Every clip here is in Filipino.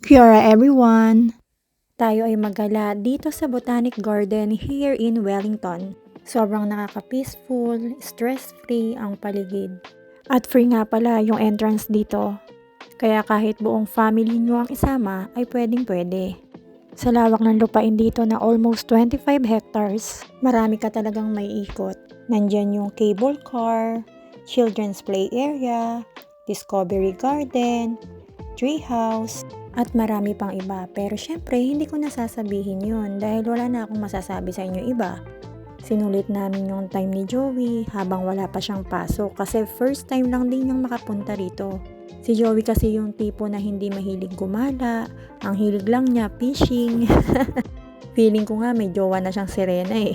Kiora everyone! Tayo ay magala dito sa Botanic Garden here in Wellington. Sobrang nakaka-peaceful, stress-free ang paligid. At free nga pala yung entrance dito. Kaya kahit buong family nyo ang isama ay pwedeng-pwede. Sa lawak ng lupain dito na almost 25 hectares, marami ka talagang may ikot. Nandyan yung cable car, children's play area, discovery garden, treehouse, at marami pang iba. Pero syempre, hindi ko nasasabihin yun dahil wala na akong masasabi sa inyo iba. Sinulit namin yung time ni Joey habang wala pa siyang pasok kasi first time lang din niyang makapunta rito. Si Joey kasi yung tipo na hindi mahilig gumala, ang hilig lang niya fishing. Feeling ko nga may jowa na siyang sirena eh.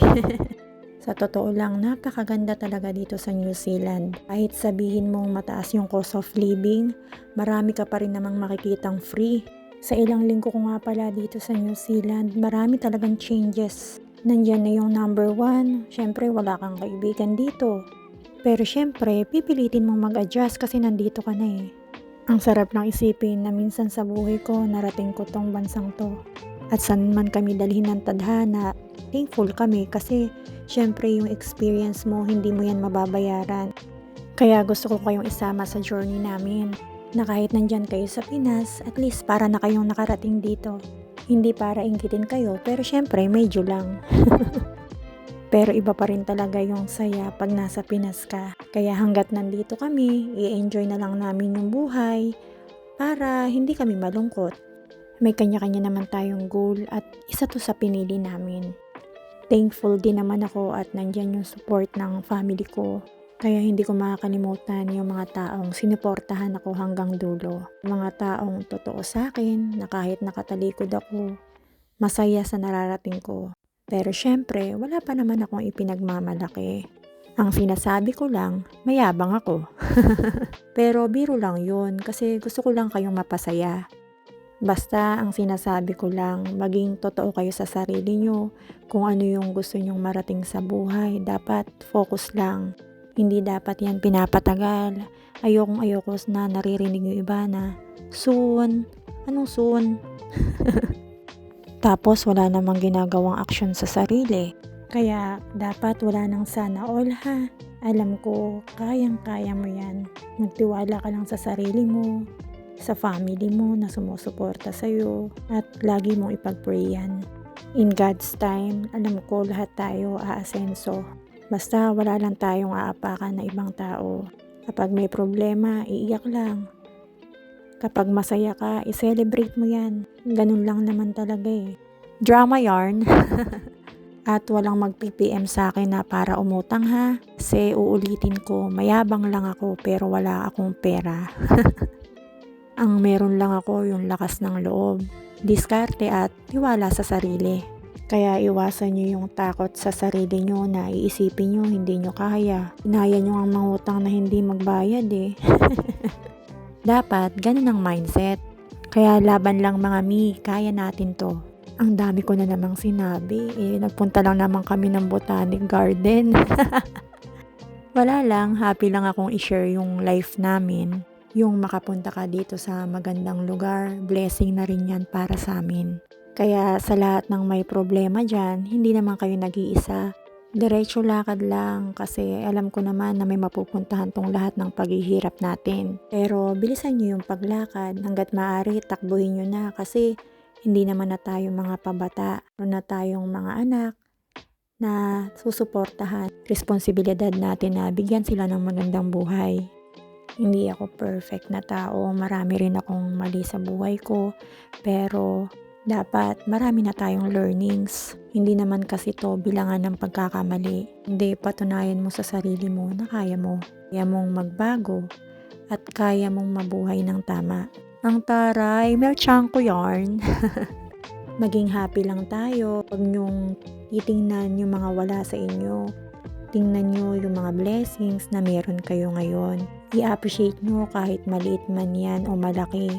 Sa totoo lang, napakaganda talaga dito sa New Zealand. Kahit sabihin mong mataas yung cost of living, marami ka pa rin namang makikitang free. Sa ilang linggo ko nga pala dito sa New Zealand, marami talagang changes. Nandyan na yung number 1, syempre wala kang kaibigan dito. Pero syempre, pipilitin mong mag-adjust kasi nandito ka na eh. Ang sarap ng isipin na minsan sa buhay ko, narating ko tong bansang to. At saan man kami dalhin ng tadhana, thankful kami kasi syempre yung experience mo, hindi mo yan mababayaran. Kaya gusto ko kayong isama sa journey namin. Na kahit nandyan kayo sa Pinas, at least para na kayong nakarating dito. Hindi para inggitin kayo, pero syempre medyo lang. Pero iba pa rin talaga yung saya pag nasa Pinas ka. Kaya hanggat nandito kami, i-enjoy na lang namin yung buhay para hindi kami malungkot. May kanya-kanya naman tayong goal at isa to sa pinili namin. Thankful din naman ako at nandyan yung support ng family ko. Kaya hindi ko makakalimutan yung mga taong sinuportahan ako hanggang dulo. Mga taong totoo sa akin na kahit nakatalikod ako, masaya sa nararating ko. Pero syempre, wala pa naman akong ipinagmamalaki. Ang sinasabi ko lang, mayabang ako. Pero biro lang yun kasi gusto ko lang kayong mapasaya. Basta ang sinasabi ko lang, maging totoo kayo sa sarili nyo. Kung ano yung gusto nyong marating sa buhay, dapat focus lang. Hindi dapat yan pinapatagal. Ayoko na naririnig yung iba na, soon. Anong soon? Tapos wala namang ginagawang aksyon sa sarili. Kaya dapat wala nang sana all ha. Alam ko, kayang-kaya mo yan. Magtiwala ka lang sa sarili mo, sa family mo na sumusuporta sa'yo, at lagi mong ipag-pray yan. In God's time, alam ko lahat tayo aasenso. Basta wala lang tayong aapakan na ibang tao. Kapag may problema, iiyak lang. Kapag masaya ka, i-celebrate mo yan. Ganun lang naman talaga eh. Drama yarn. At walang mag-PPM sa akin na para umutang ha. Kasi uulitin ko, mayabang lang ako pero wala akong pera. Ang meron lang ako yung lakas ng loob, diskarte at tiwala sa sarili. Kaya iwasan nyo yung takot sa sarili nyo na iisipin nyo hindi nyo kaya. Inaya nyo ang mangutang na hindi magbayad eh. Dapat ganun ang mindset. Kaya laban lang mga mi, kaya natin to. Ang dami ko na namang sinabi nagpunta lang naman kami ng Botanic Garden. Wala lang, happy lang akong i-share yung life namin. Yung makapunta ka dito sa magandang lugar, blessing na rin yan para sa amin. Kaya sa lahat ng may problema dyan, hindi naman kayo nag-iisa. Diretso lakad lang kasi alam ko naman na may mapupuntahan tong lahat ng paghihirap natin. Pero bilisan nyo yung paglakad hanggat maaari takbuhin nyo na kasi hindi naman na tayo mga pabata. Meron na tayong mga anak na susuportahan. Responsibilidad natin na bigyan sila ng magandang buhay. Hindi ako perfect na tao. Marami rin akong mali sa buhay ko. Pero dapat marami na tayong learnings. Hindi naman kasi to bilangan ng pagkakamali. Hindi, patunayan mo sa sarili mo na kaya mo. Kaya mong magbago at kaya mong mabuhay ng tama. Ang taray, merchang ko yarn. Maging happy lang tayo. Huwag nyong titingnan yung mga wala sa inyo. Tingnan nyo yung mga blessings na meron kayo ngayon. I-appreciate nyo kahit maliit man yan o malaki.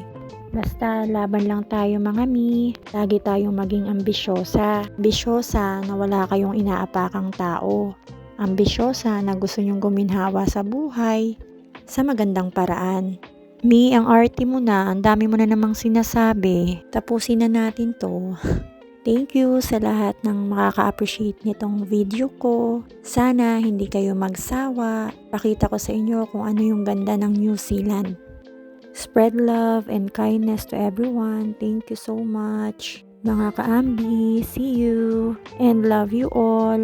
Basta laban lang tayo mga mi. Lagi tayong maging ambisyosa. Ambisyosa na wala kayong inaapakang tao. Ambisyosa na gusto nyong guminhawa sa buhay sa magandang paraan. Mi, ang arte mo na, ang dami mo na namang sinasabi. Tapusin na natin to. Thank you sa lahat ng makaka-appreciate nitong video ko. Sana hindi kayo magsawa. Pakita ko sa inyo kung ano yung ganda ng New Zealand. Spread love and kindness to everyone. Thank you so much. Mga ka-ambi, see you and love you all.